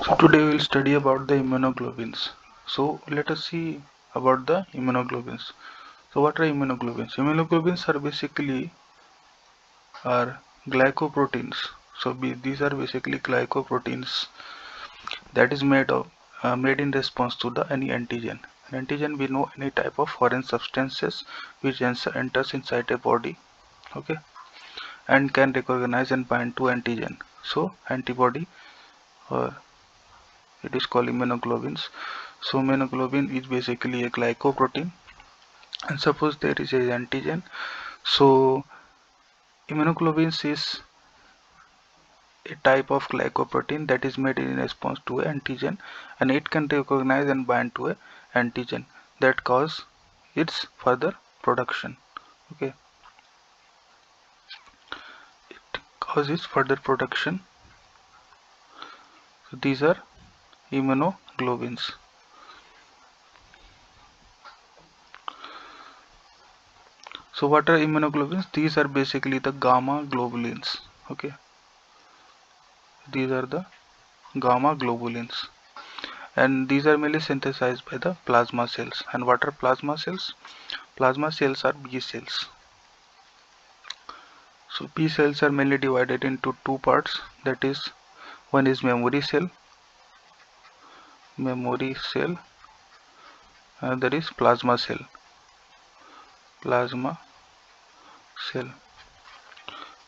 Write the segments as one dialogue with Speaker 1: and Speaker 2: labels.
Speaker 1: So today we will study about the immunoglobulins. So let us see about the immunoglobulins. So what are immunoglobulins? Immunoglobulins are basically are glycoproteins. So these are basically glycoproteins that is made in response to the any antigen. An antigen, we know, any type of foreign substances which enters inside a body, okay, and can recognize and bind to antigen. So antibody, or it is called immunoglobulins. So immunoglobulin is basically a glycoprotein, and suppose there is a antigen. So immunoglobulins is a type of glycoprotein that is made in response to an antigen, and it can recognize and bind to a antigen that cause its further production. Okay, it causes further production. So these are immunoglobulins. So what are immunoglobulins? These are basically the gamma globulins. Okay, these are the gamma globulins, and these are mainly synthesized by the plasma cells. And what are plasma cells? Plasma cells are B cells. So B cells are mainly divided into two parts, that is, one is memory cell, another is plasma cell.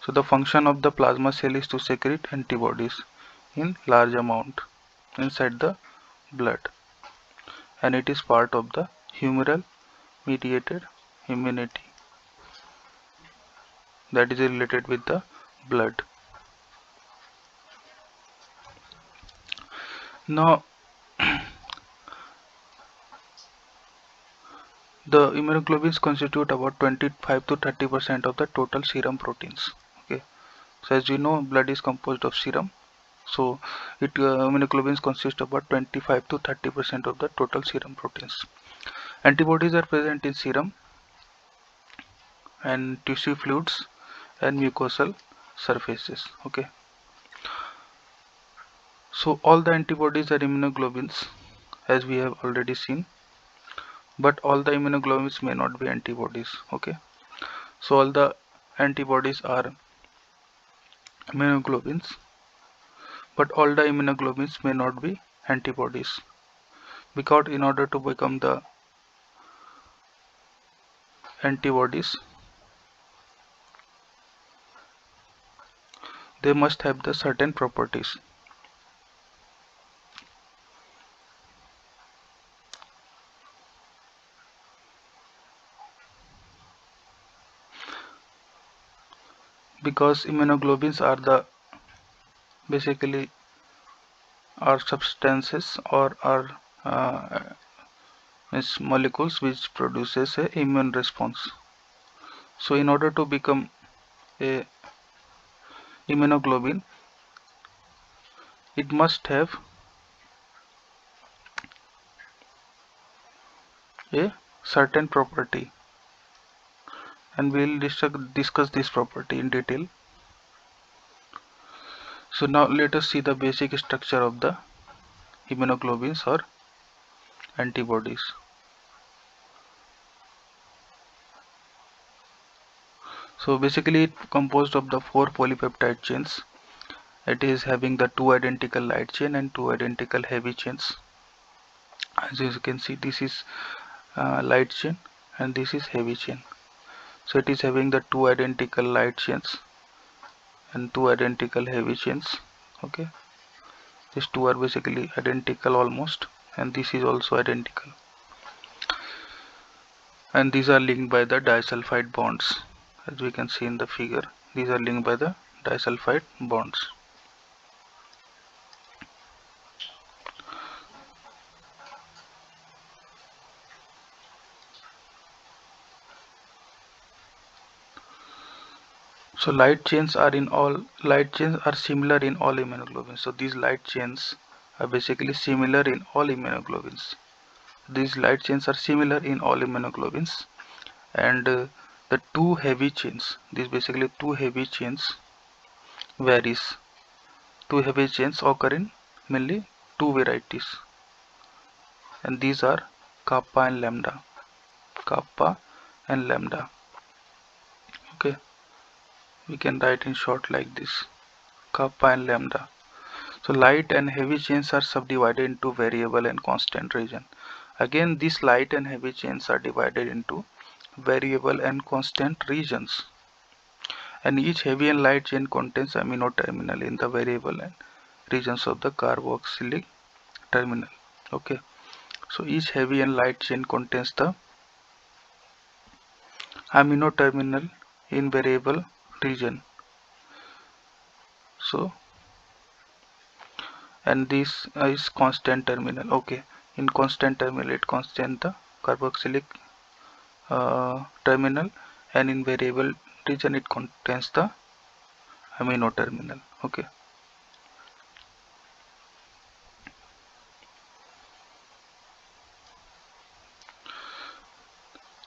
Speaker 1: So the function of the plasma cell is to secrete antibodies in large amount inside the blood, and it is part of the humoral mediated immunity that is related with the blood. Now the immunoglobulins constitute about 25 to 30% of the total serum proteins. Okay, so as you know, blood is composed of serum. So immunoglobulins consist about 25 to 30% of the total serum proteins. Antibodies are present in serum and tissue fluids and mucosal surfaces. Okay, so all the antibodies are immunoglobulins, as we have already seen, but all the immunoglobulins may not be antibodies. Okay, so all the antibodies are immunoglobulins, but all the immunoglobulins may not be antibodies, because in order to become the antibodies, they must have the certain properties. Because immunoglobulins are the basically are substances or are molecules which produces a immune response. So in order to become a immunoglobulin, it must have a certain property, and we will discuss this property in detail. So now let us see the basic structure of the immunoglobulins or antibodies. So basically it composed of the 4 polypeptide chains. It is having the 2 identical light chain and 2 identical heavy chains. As you can see, this is light chain and this is heavy chain. So it is having the 2 identical light chains and 2 identical heavy chains. Okay, these two are basically identical almost, and this is also identical, and these are linked by the disulfide bonds. As we can see in the figure, these are linked by the disulfide bonds. So light chains are similar in all immunoglobulins. So these light chains are basically similar in all immunoglobulins. These light chains are similar in all immunoglobulins, and the 2 heavy chains, these basically 2 heavy chains varies. 2 heavy chains occur in mainly two varieties, and these are kappa and lambda. Kappa and lambda. Okay, we can write in short like this: kappa and lambda. So light and heavy chains are subdivided into variable and constant region. Again, these light and heavy chains are divided into variable and constant regions, and each heavy and light chain contains amino terminal in the variable and regions of the carboxylic terminal. Okay, so each heavy and light chain contains the amino terminal in variable region. So, and this is constant terminal. Okay, in constant terminal it contains the carboxylic terminal, and in variable region it contains the amino terminal. Okay,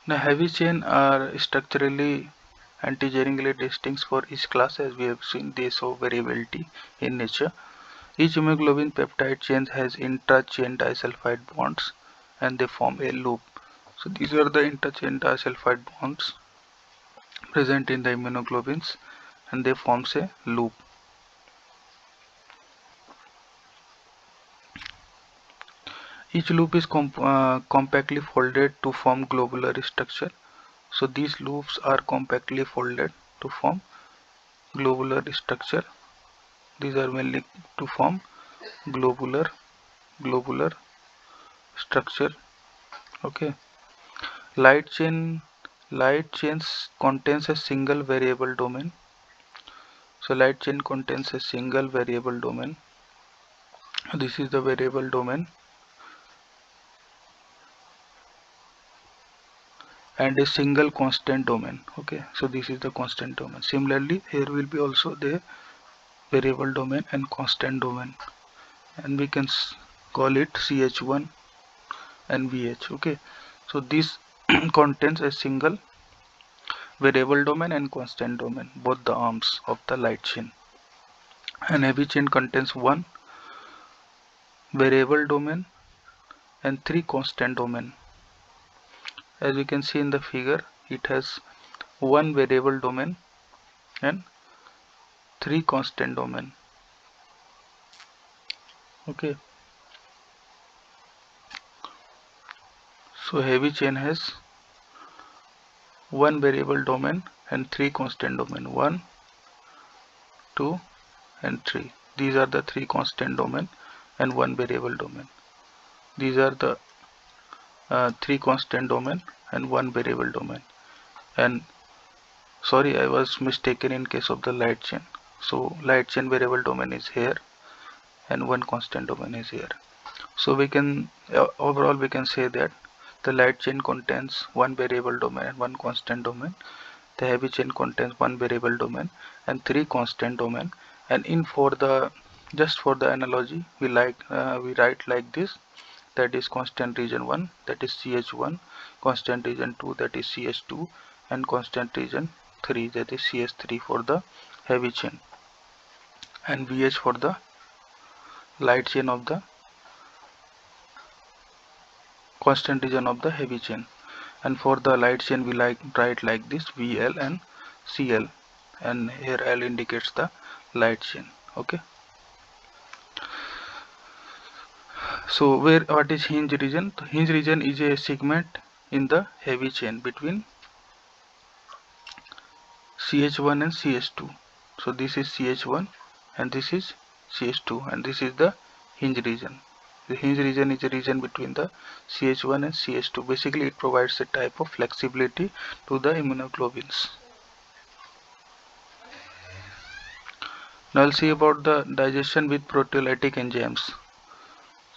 Speaker 1: the heavy chain are structurally and generically distinct for each class. As we have seen, they show variability in nature. Each hemoglobin peptide chain has intra-chain disulfide bonds, and they form a loop. So these are the intra-chain disulfide bonds present in the immunoglobulins, and they forms a loop. Each loop is compactly folded to form globular structure. So these loops are compactly folded to form globular structure. These are mainly to form globular structure. Okay, light chains contains a single variable domain. So light chain contains a single variable domain. This is the variable domain, and a single constant domain. Okay, so this is the constant domain. Similarly, here will be also the variable domain and constant domain, and we can call it CH1 and VH. Okay, so this contains a single variable domain and constant domain, both the arms of the light chain. And heavy chain contains one variable domain and three constant domain. As you can see in the figure, it has one variable domain and three constant domain. Okay, so heavy chain has one variable domain and three constant domain: 1, 2, and 3. These are the three constant domain and one variable domain. These are the three constant domain and one variable domain. And sorry, I was mistaken in case of the light chain. So light chain variable domain is here and one constant domain is here. So we can overall we can say that the light chain contains one variable domain and one constant domain. The heavy chain contains one variable domain and three constant domain. And in for the just for the analogy, we write like this: that is constant region 1, that is CH1, constant region 2, that is CH2, and constant region 3, that is CH3 for the heavy chain, and VH for the light chain of the constant region of the heavy chain. And for the light chain we write like this: VL and CL, and here L indicates the light chain. Okay, so what is hinge region? The hinge region is a segment in the heavy chain between CH1 and CH2. So this is CH1 and this is CH2, and this is the hinge region. The hinge region is a region between the CH1 and CH2. Basically it provides a type of flexibility to the immunoglobulins. Now I'll see about the digestion with proteolytic enzymes.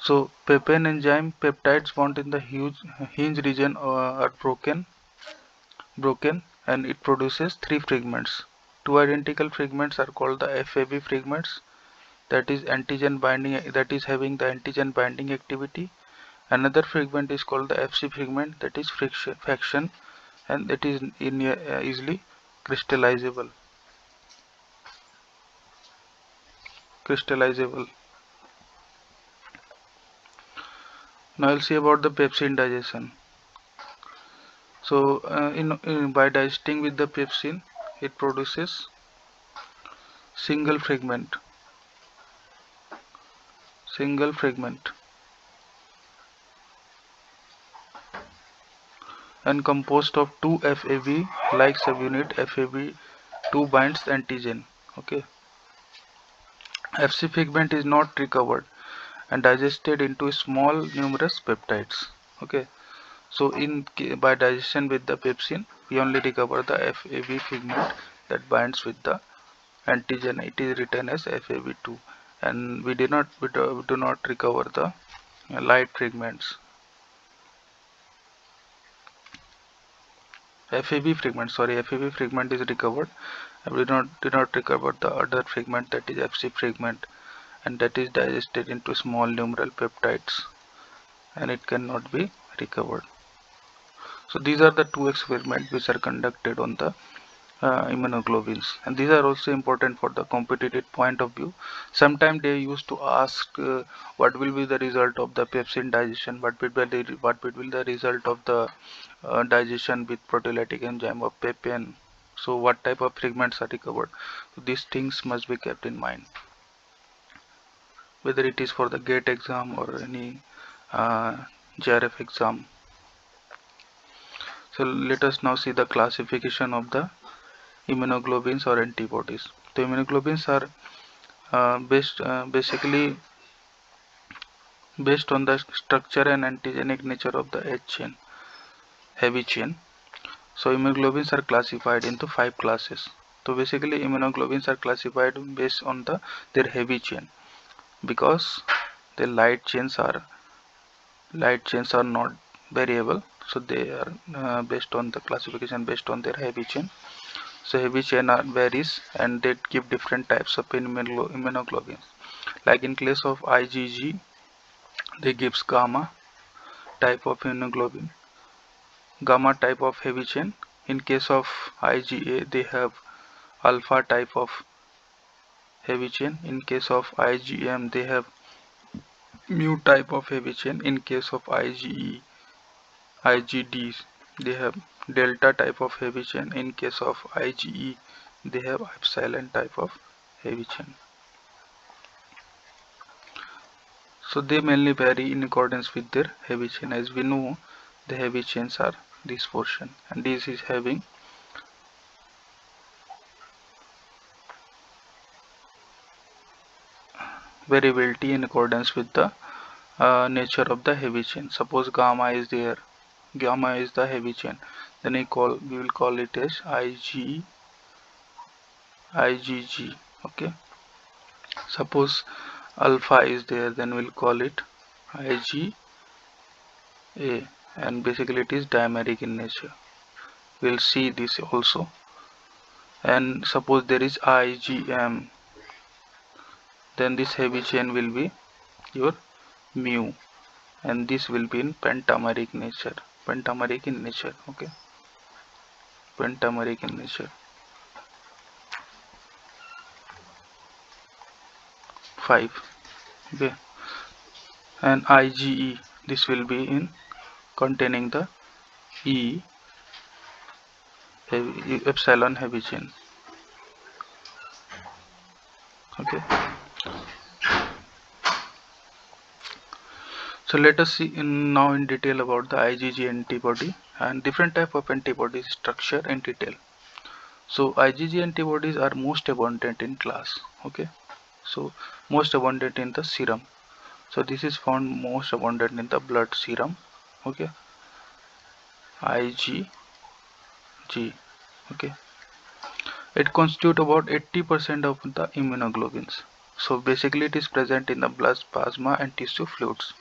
Speaker 1: So papain enzyme peptides found in the hinge region are broken, and it produces three fragments. Two identical fragments are called the FAB fragments, that is antigen binding, that is having the antigen binding activity. Another fragment is called the FC fragment, that is fraction, and that is easily crystallizable. Now I'll see about the pepsin digestion. So by digesting with the pepsin, it produces single fragment and composed of two FAB like subunit. FAB2 binds antigen. Okay, FC fragment is not recovered and digested into small numerous peptides. Okay, so by digestion with the pepsin, we only recover the FAB fragment that binds with the antigen. It is written as FAB2, and we do not recover the light fragments. FAB fragment is recovered, and we do not recover the other fragment, that is FC fragment, and that is digested into small numeral peptides, and it cannot be recovered. So these are the two experiments which are conducted on the immunoglobulins, and these are also important for the competitive point of view. Sometimes they used to ask what will be the result of the pepsin digestion, what will be the result of the digestion with proteolytic enzyme of pepin. So what type of fragments are recovered. So these things must be kept in mind, whether it is for the GATE exam or any JRF exam. So let us now see the classification of the immunoglobulins or antibodies. The immunoglobulins are basically based on the structure and antigenic nature of the H chain, heavy chain. So immunoglobulins are classified into 5 classes. So basically immunoglobulins are classified based on their heavy chain, because the light chains are not variable, so they are based on the classification based on their heavy chain. So heavy chain varies, and they give different types of immunoglobulins. Like in case of IgG, they gives gamma type of immunoglobulin, gamma type of heavy chain. In case of IgA, they have alpha type of heavy chain. In case of IgM, they have mu type of heavy chain. In case of IgD, they have delta type of heavy chain. In case of IgE, they have epsilon type of heavy chain. So they mainly vary in accordance with their heavy chain. As we know, the heavy chains are this portion, and this is having variability in accordance with the nature of the heavy chain. Suppose gamma is there, gamma is the heavy chain, then we will call it as IgG. Okay, suppose alpha is there, then we'll call it IgA, and basically it is dimeric in nature. We'll see this also. And suppose there is IgM, then this heavy chain will be your mu, and this will be in pentameric nature, okay, pentameric in nature. 5, okay. And IgE, this will be in containing the epsilon heavy chain, okay. So let us see now in detail about the IgG antibody and different type of antibody structure in detail. So IgG antibodies are most abundant in class, okay. So most abundant in the serum. So this is found most abundant in the blood serum, okay. IgG, okay. It constitutes about 80% of the immunoglobulins. So basically it is present in the blood, plasma and tissue fluids.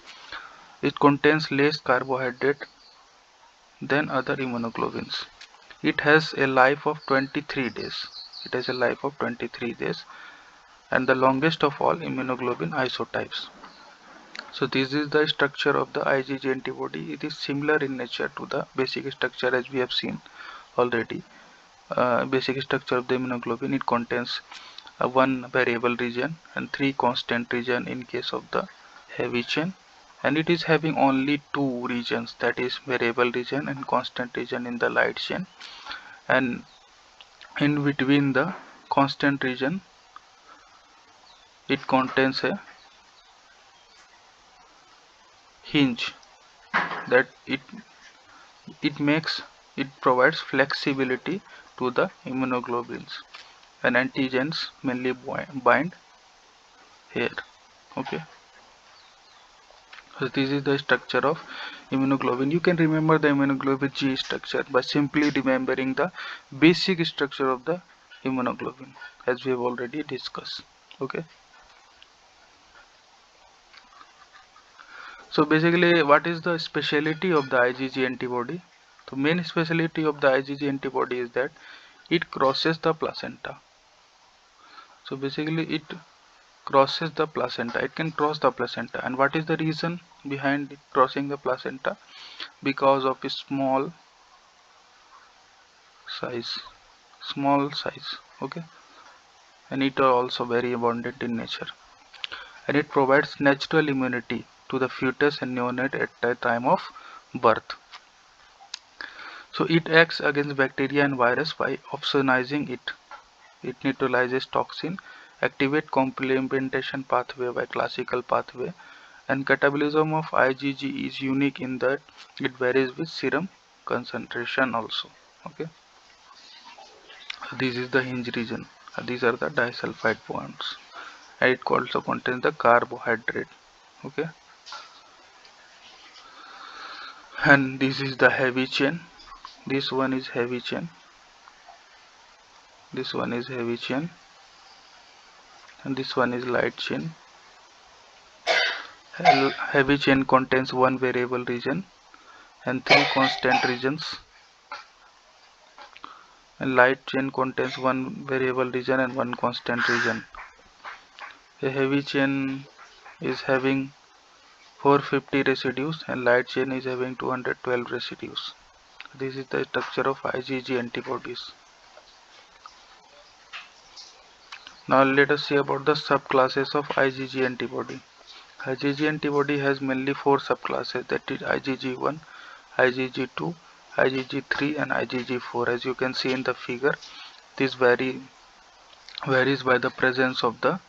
Speaker 1: It contains less carbohydrate than other immunoglobulins. It has a life of 23 days. And the longest of all immunoglobulin isotypes. So this is the structure of the IgG antibody. It is similar in nature to the basic structure as we have seen already. Basic structure of the immunoglobulin, it contains one variable region and 3 constant region in case of the heavy chain, and it is having only two regions, that is variable region and constant region in the light chain, and in between the constant region it contains a hinge that it provides flexibility to the immunoglobulins, and antigens mainly bind here. Okay, so this is the structure of immunoglobulin. You can remember the immunoglobulin G structure by simply remembering the basic structure of the immunoglobulin, as we have already discussed. Okay, so basically what is the speciality of the IgG antibody? The main speciality of the IgG antibody is that it crosses the placenta. So basically it crosses the placenta, it can cross the placenta. And what is the reason behind it crossing the placenta? Because of its size small size. Okay, and it are also very abundant in nature, and it provides natural immunity to the fetus and neonate at the time of birth. So it acts against bacteria and virus by opsonizing it. It neutralizes toxin, activate complementation pathway by classical pathway, and catabolism of IgG is unique in that it varies with serum concentration also. Okay, this is the hinge region. These are the disulfide bonds, and it also contains the carbohydrate. Okay, and this is the heavy chain. This one is heavy chain. This one is heavy chain, and this one is light chain. Heavy chain contains one variable region and three constant regions, and light chain contains one variable region and one constant region. A heavy chain is having 450 residues and light chain is having 212 residues. This is the structure of IgG antibodies. Now let us see about the subclasses of IgG antibody. IgG antibody has mainly four subclasses, that is IgG1, IgG2, IgG3 and IgG4. As you can see in the figure, this varies by the presence of the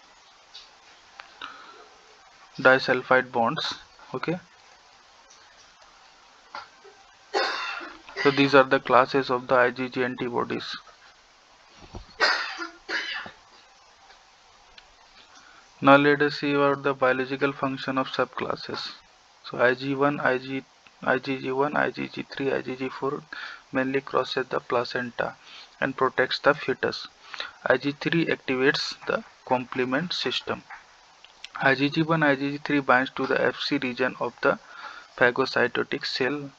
Speaker 1: disulfide bonds. Okay, so these are the classes of the IgG antibodies. Now let us see about the biological function of subclasses. So IgG1, IgG3, IgG4 mainly crosses the placenta and protects the fetus. Ig3 activates the complement system. IgG1, IgG3 binds to the Fc region of the phagocytotic cell,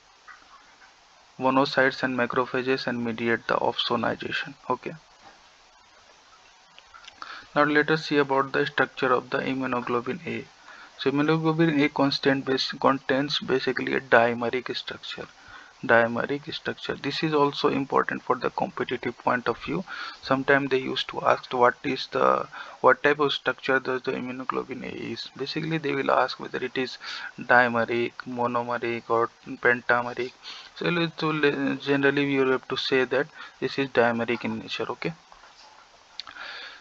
Speaker 1: monocytes and macrophages, and mediate the opsonization. Okay. Now let us see about the structure of the immunoglobulin A. So immunoglobulin A contains basically a dimeric structure. This is also important for the competitive point of view. Sometimes they used to ask what type of structure does the immunoglobulin A is. Basically they will ask whether it is dimeric, monomeric or pentameric. So generally we will have to say that this is dimeric in nature. Okay,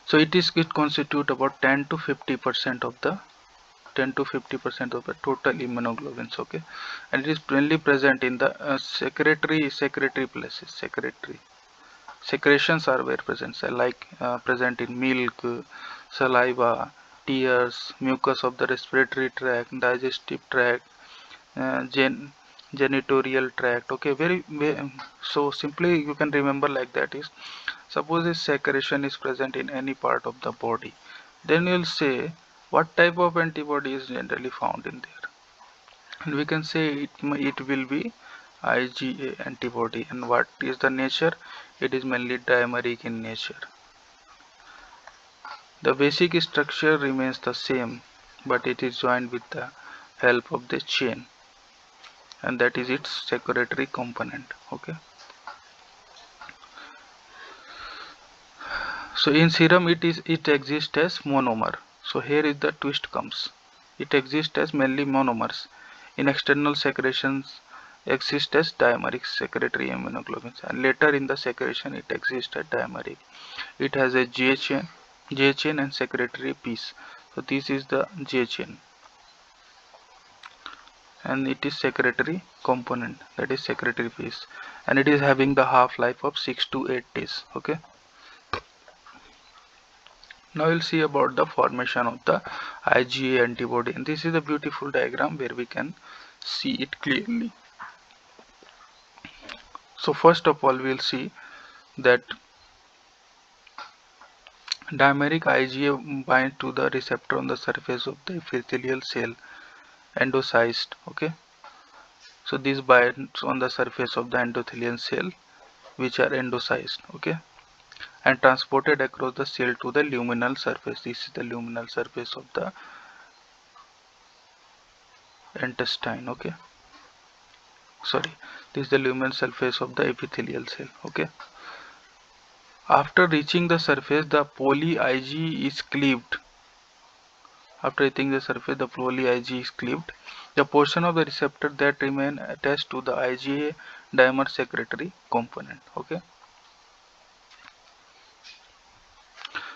Speaker 1: so it constitute about 10 to 50% of the total immunoglobulins. Okay, and it is mainly present in the secretory places. Secretions are very present, so like present in milk, saliva, tears, mucus of the respiratory tract, digestive tract, uh, gen genitorial tract. Okay, so simply you can remember like that is, suppose this secretion is present in any part of the body, then you'll say what type of antibody is generally found in there, and we can say it will be IgA antibody. And what is the nature? It is mainly dimeric in nature. The basic structure remains the same, but it is joined with the help of the chain, and that is its secretory component. Okay, so in serum it exists as monomer. So here is the twist comes, it exists as mainly monomers, In external secretions exist as dimeric secretory immunoglobulins, and later in the secretion it exists as dimeric. It has a J chain and secretory piece. So this is the J chain, and it is secretory component, that is secretory piece, and it is having the half-life of 6 to 8 days. Okay. Now we'll see about the formation of the IgA antibody, and this is a beautiful diagram where we can see it clearly. So first of all, we'll see that dimeric IgA binds to the receptor on the surface of the epithelial cell, endocyst. Okay, so this binds on the surface of the endothelial cell, which are endocyst. Okay, and transported across the cell to the luminal surface. This is the luminal surface of the intestine. Okay, sorry, this is the luminal surface of the epithelial cell. Okay, after reaching the surface, the poly Ig is cleaved. After reaching the surface, the poly Ig is cleaved. The portion of the receptor that remain attached to the IgA dimer secretory component. Okay,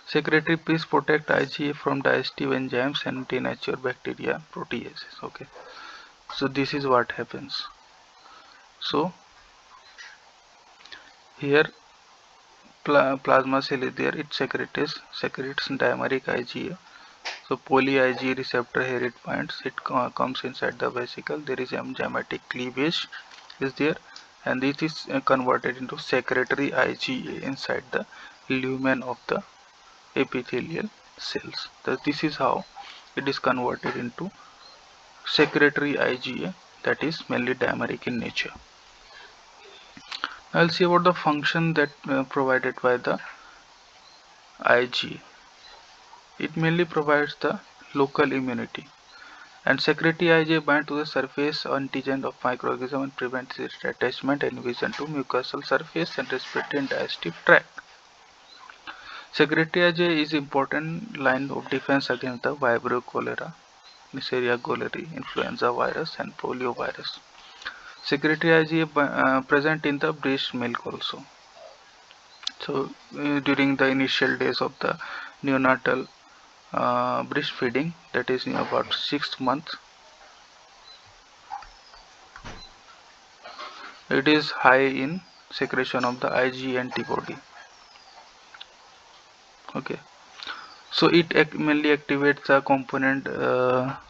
Speaker 1: secretory piece protect IgA from digestive enzymes and denature bacteria proteases. Okay, so this is what happens. So here plasma cell is there, it secretes dimeric IgA. So poly Ig receptor here it binds, it comes inside the vesicle, there is enzymatic cleavage is there, and this is converted into secretory IgA inside the lumen of the epithelial cells. So this is how it is converted into secretory IgA, that is mainly dimeric in nature. Now I'll see about the function that provided by the IgA. It mainly provides the local immunity, and secretory IgA bind to the surface antigen of microorganism and prevents its attachment and invasion to mucosal surface and respiratory and digestive tract. Secretory IgA is important line of defense against the Vibrio cholera, Neisseria gonorrhoeae, influenza virus, and poliovirus. Secretory IgA present in the breast milk also. So during the initial days of the neonatal breastfeeding, that is in about 6 months, it is high in secretion of the IgA antibody. Okay, so it mainly activates the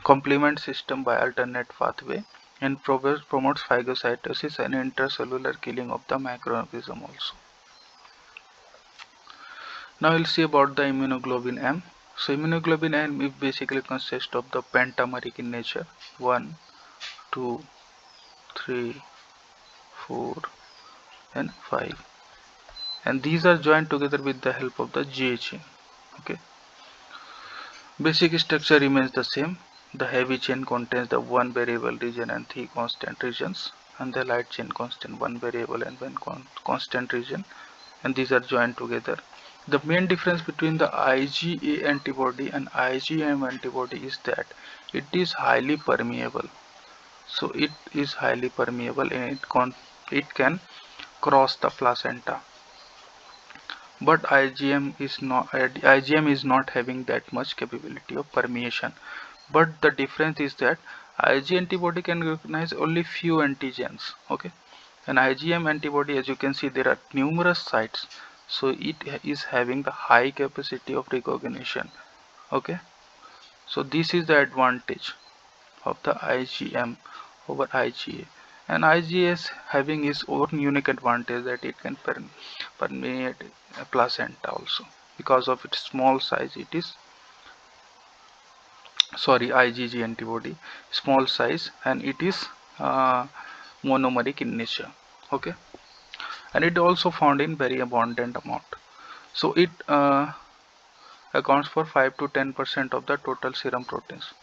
Speaker 1: complement system by alternate pathway and promotes phagocytosis and intracellular killing of the microorganism also. Now we'll see about the immunoglobulin M. So immunoglobulin M is basically consists of the pentameric in nature, 1, 2, 3, 4, and 5, and these are joined together with the help of the J chain. Okay, basic structure remains the same. The heavy chain contains the one variable region and three constant regions, and the light chain contains one variable and one constant region, and these are joined together. The main difference between the IgA antibody and IgM antibody is that it is highly permeable. So it is highly permeable and it can cross the placenta, but IgM is not having that much capability of permeation. But the difference is that IgA antibody can recognize only few antigens. Okay, an IgM antibody, as you can see, there are numerous sites, so it is having the high capacity of recognition. Okay, so this is the advantage of the IgM over IgA, and IgA is having its own unique advantage that it can permeate a placenta also. Because of its small size, it is IgG antibody, small size, and it is monomeric in nature. Okay, and it also found in very abundant amount. So it accounts for 5 to 10% of the total serum proteins.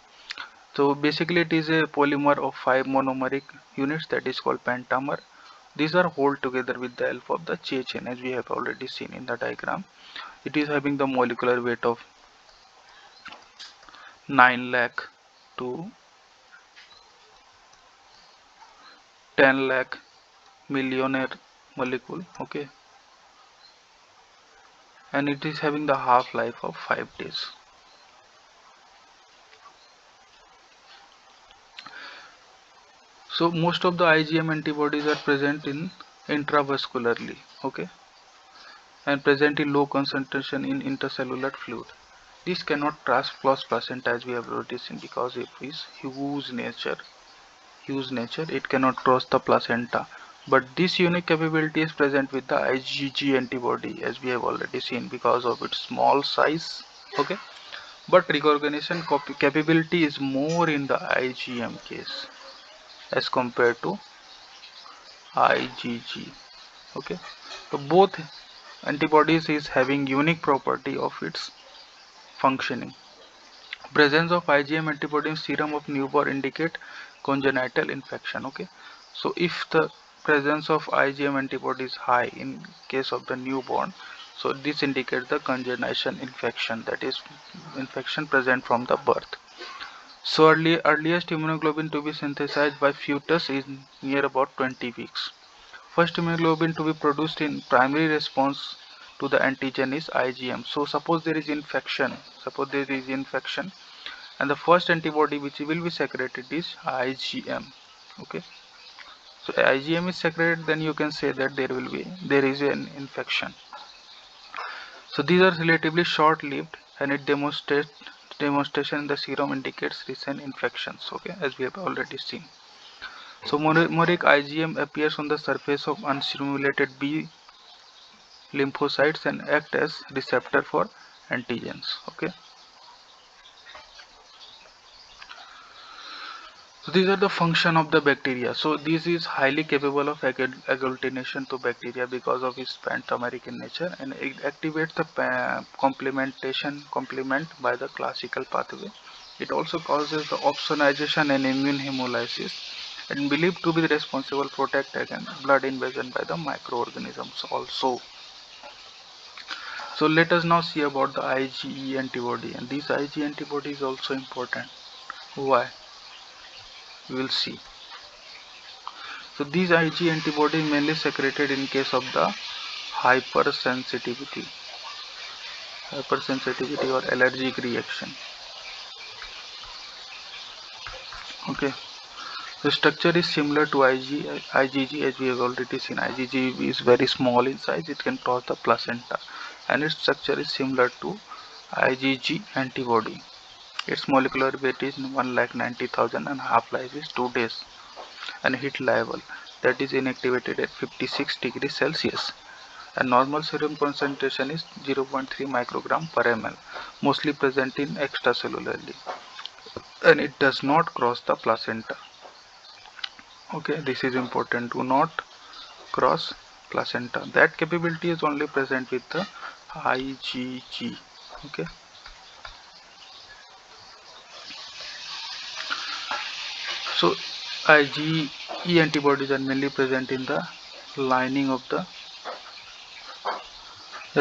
Speaker 1: So basically it is a polymer of 5 monomeric units, that is called pentamer. These are held together with the help of the J chain, as we have already seen in the diagram. It is having the molecular weight of 9 lakh to 10 lakh millionaire molecule, okay, and it is having the half-life of 5 days. So most of the IgM antibodies are present in intravascularly, okay, and present in low concentration in intercellular fluid. This cannot cross placenta as we have already seen because of its huge nature, it cannot cross the placenta. But this unique capability is present with the IgG antibody as we have already seen because of its small size, okay. But recognition capability is more in the IgM case as compared to IgG, okay. So both antibodies is having unique property of its functioning. Presence of IgM antibody in serum of newborn indicate congenital infection, okay. So if the presence of IgM antibody is high in case of the newborn, so this indicates the congenital infection, that is infection present from the birth. So earliest immunoglobulin to be synthesized by fetus is near about 20 weeks. First immunoglobulin to be produced in primary response to the antigen is IgM. So suppose there is infection, and the first antibody which will be secreted is IgM, okay. So IgM is secreted, then you can say that there is an infection. So these are relatively short-lived, and it demonstration in the serum indicates recent infections, okay, as we have already seen. So monoic IgM appears on the surface of unstimulated B lymphocytes and act as receptor for antigens, okay. So these are the function of the bacteria. So this is highly capable of agglutination to bacteria because of its pentameric in nature, and it activates the complement by the classical pathway. It also causes the opsonization and immune hemolysis, and believed to be responsible protect against blood invasion by the microorganisms also. So let us now see about the IgE antibody, and this IgE antibody is also important. Why? We will see. So these Ig antibodies mainly secreted in case of the hypersensitivity or allergic reaction. Okay. The structure is similar to IgG as we have already seen. IgG is very small in size, it can cross the placenta, and its structure is similar to IgG antibody. Its molecular weight is 1,90,000 and half-life is 2 days, and heat level that is inactivated at 56 degrees Celsius. A normal serum concentration is 0.3 microgram per ml, mostly present in extracellularly, and it does not cross the placenta. Okay, this is important, to not cross placenta. That capability is only present with the IgG. Okay. So IgE antibodies are mainly present in the lining of the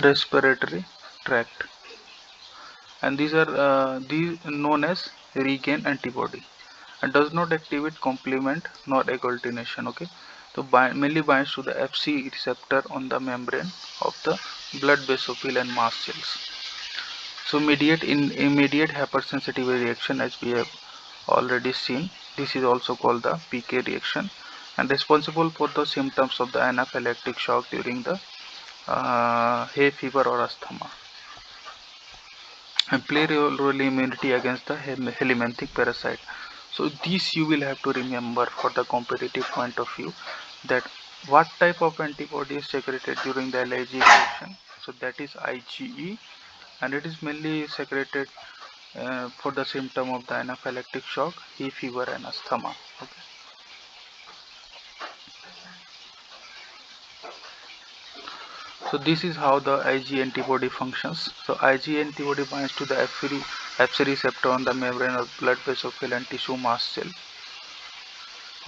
Speaker 1: respiratory tract, and these known as regain antibody, and does not activate complement nor agglutination, okay. So mainly binds to the Fc receptor on the membrane of the blood basophil and mast cells. So mediate in immediate hypersensitivity reaction as we have already seen. This is also called the PK reaction, and responsible for the symptoms of the anaphylactic shock during the hay fever or asthma, and play role in immunity against the helminthic parasite. So this you will have to remember for the competitive point of view, that what type of antibody is secreted during the allergic reaction. So that is IgE, and it is mainly secreted for the symptom of the anaphylactic shock, hay fever and asthma. Okay. So this is how the Ig antibody functions. So Ig antibody binds to the Fc receptor on the membrane of blood basophil and tissue mast cell.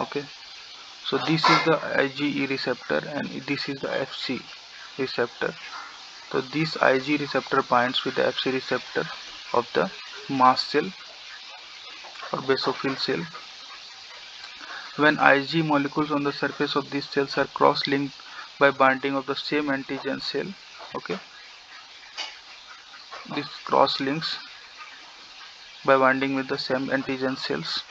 Speaker 1: Okay. So this is the IgE receptor and this is the Fc receptor. So this Ig receptor binds with the Fc receptor of the mast cell or basophil cell, when Ig molecules on the surface of these cells are cross-linked by binding of the same antigen cell. Okay, these cross links by binding with the same antigen cells,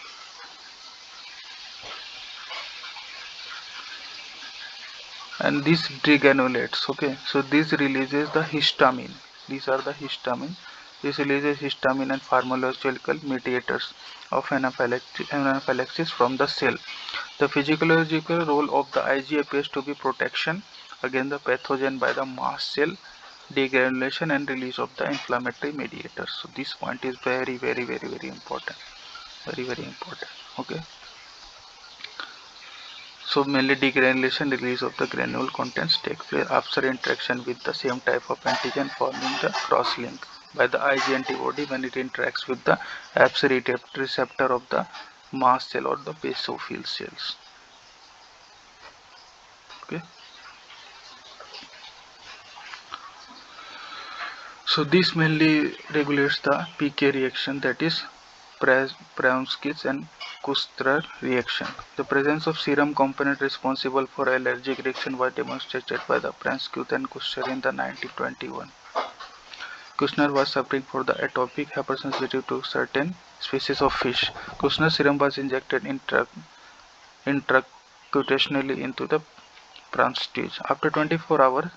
Speaker 1: and this degranulates. Okay, so this releases the histamine. These are the histamine. This releases histamine and pharmacological mediators of anaphylaxis from the cell. The physiological role of the Ig appears to be protection against the pathogen by the mast cell degranulation and release of the inflammatory mediators. So this point is very important, very important. Okay, so mainly degranulation, release of the granule contents take place after interaction with the same type of antigen, forming the cross link by the Ig antibody when it interacts with the Fc receptor of the mast cell or the basophil cells. Okay, so this mainly regulates the PK reaction, that is Pransky's and Kuster reaction. The presence of serum component responsible for allergic reaction was demonstrated by the Pransky and Kuster in the 1921. Kushner was suffering for the atopic hypersensitivity to certain species of fish. Kushner's serum was injected intracutaneously into the Pransky. After 24 hours,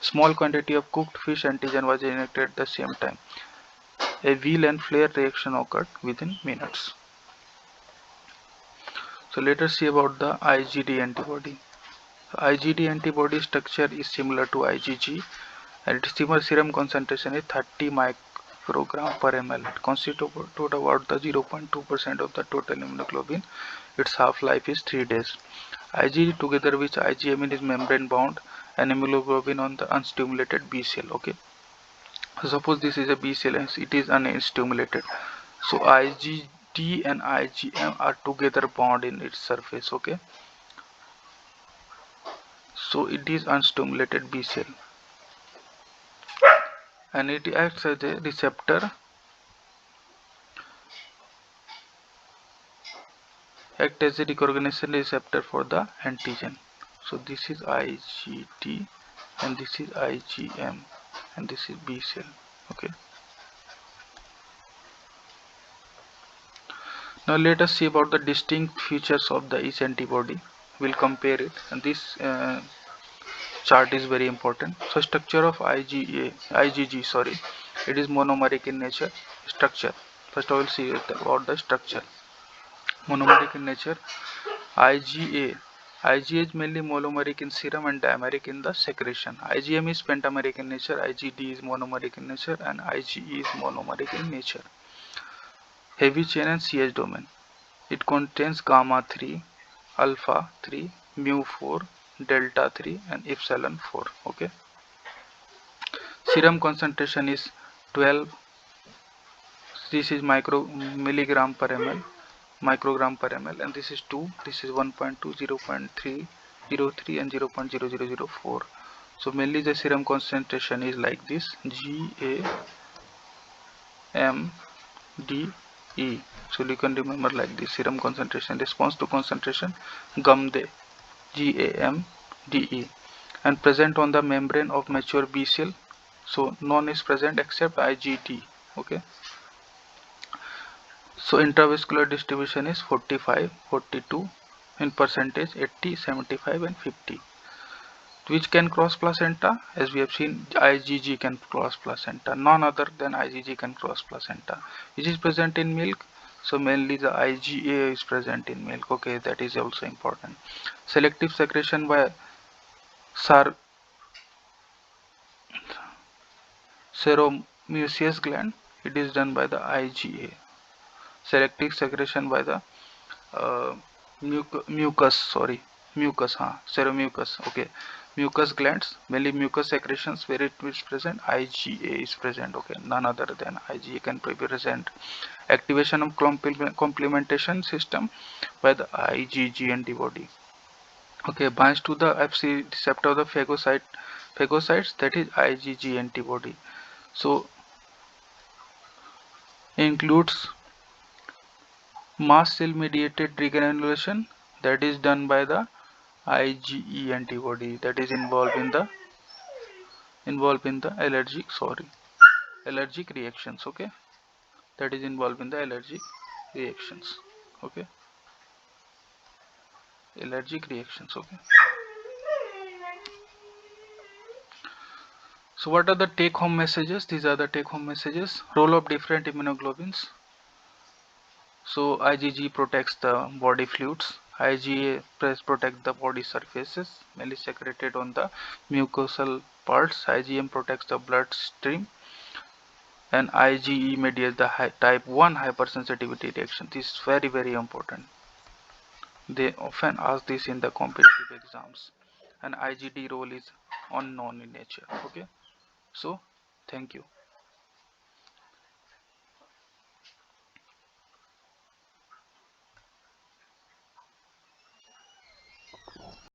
Speaker 1: small quantity of cooked fish antigen was injected at the same time. A wheel and flare reaction occurred within minutes. So let us see about the IgD antibody. IgD antibody structure is similar to IgG, and its serum concentration is 30 microgram per ml. It constitutes about the 0.2% of the total immunoglobulin. Its half-life is 3 days. IgG together with IgM is membrane bound and immunoglobulin on the unstimulated B cell. Okay, suppose this is a B cell and it is unstimulated, so IgD and IgM are together bound in its surface. Okay, so it is unstimulated B cell and it acts as a receptor, act as a recognition receptor for the antigen. So this is IgD and this is IgM and this is B cell. Okay, now let us see about the distinct features of the each antibody. We'll compare it, and this chart is very important. So structure of IgG, sorry, it is monomeric in nature. Structure, first I will see about the structure. Monomeric in nature. IgA is mainly monomeric in serum and dimeric in the secretion. IgM is pentameric in nature. IgD is monomeric in nature, and IgE is monomeric in nature. Heavy chain and CH domain. It contains gamma 3, alpha 3, mu 4, delta 3 and epsilon 4. Okay, serum concentration is 12. This is milligram per ml, microgram per ml, and this is 2. This is 1.2, 0.303 and 0.0004. So mainly the serum concentration is like this: GAMDE. So you can remember like this: serum concentration, response to concentration, GAMDE, GAMDE, and present on the membrane of mature B cell. So none is present except IgD. Okay, so intravascular distribution is 45, 42 in percentage, 80, 75 and 50. Which can cross placenta? As we have seen, IgG can cross placenta. None other than IgG can cross placenta. Which is present in milk? So mainly the IgA is present in milk. Okay, that is also important. Selective secretion by seromucous gland. It is done by the IgA. Selective secretion by the uh, seromucous. Okay, mucous glands, mainly mucous secretions where it is present, IgA is present. Okay, none other than IgA can be present. Activation of complementation system by the IgG antibody. Okay, binds to the Fc receptor of the phagocytes, that is IgG antibody. So includes mast cell mediated degranulation, that is done by the IgE antibody that is involved in the allergic reactions. Okay, that is involved in the allergic reactions. Okay, allergic reactions. Okay, so what are the take home messages? These are the take home messages. Role of different immunoglobulins. So IgG protects the body fluids, IgA protect the body surfaces, mainly secreted on the mucosal parts, IgM protects the bloodstream, and IgE mediates the type 1 hypersensitivity reaction. This is very important. They often ask this in the competitive exams, and IgD role is unknown in nature. Okay, so thank you.